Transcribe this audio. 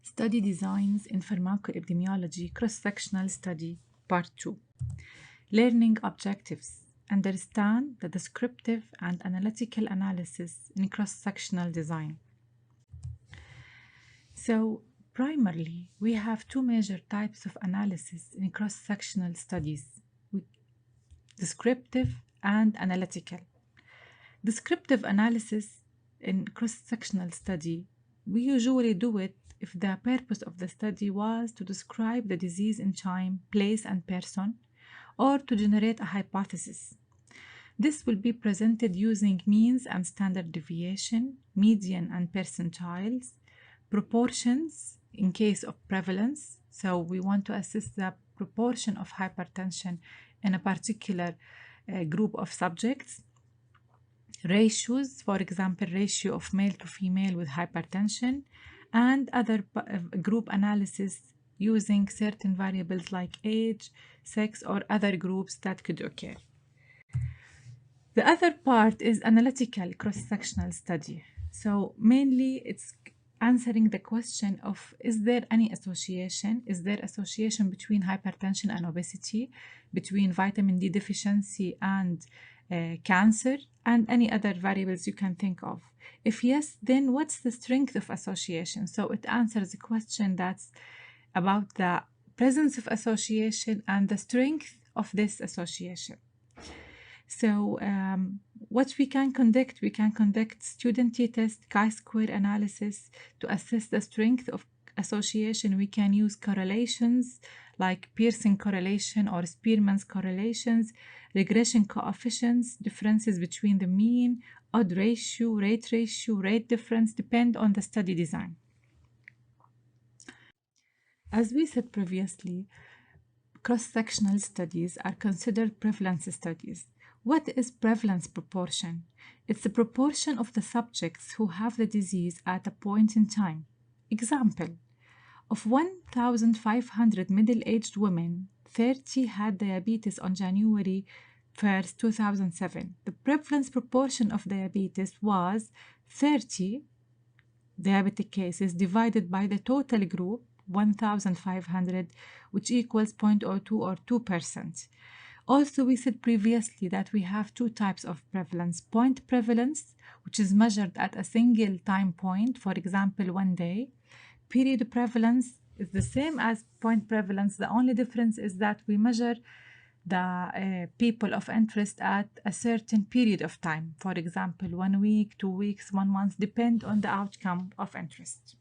Study Designs in Pharmacoepidemiology Cross-Sectional Study Part 2. Learning Objectives. Understand the descriptive and analytical analysis in cross-sectional design. So, primarily, we have two major types of analysis in cross-sectional studies: descriptive and analytical. Descriptive analysis in cross-sectional study, we usually do it if the purpose of the study was to describe the disease in time, place, and person, or to generate a hypothesis. This will be presented using means and standard deviation, median and percentiles, proportions in case of prevalence. So we want to assess the proportion of hypertension in a particular group of subjects. Ratios, for example, ratio of male to female with hypertension, and other group analysis using certain variables like age, sex, or other groups that could occur. The other part is analytical cross-sectional study. So mainly it's answering the question of, is there any association? Is there association between hypertension and obesity, between vitamin D deficiency and cancer, and any other variables you can think of? If yes, then what's the strength of association? So it answers the question that's about the presence of association and the strength of this association. So what we can conduct student t-test, chi-square analysis to assess the strength of association. We can use correlations like Pearson correlation or Spearman's correlations, regression coefficients, differences between the mean, odd ratio, rate difference, depend on the study design. As we said previously, cross-sectional studies are considered prevalence studies. What is prevalence proportion? It's the proportion of the subjects who have the disease at a point in time. Example, of 1,500 middle-aged women, 30 had diabetes on January 1st, 2007. The prevalence proportion of diabetes was 30 diabetic cases divided by the total group, 1,500, which equals 0.02 or 2%. Also, we said previously that we have two types of prevalence. Point prevalence, which is measured at a single time point, for example, 1 day. Period prevalence is the same as point prevalence. The only difference is that we measure the people of interest at a certain period of time. For example, 1 week, 2 weeks, 1 month, depend on the outcome of interest.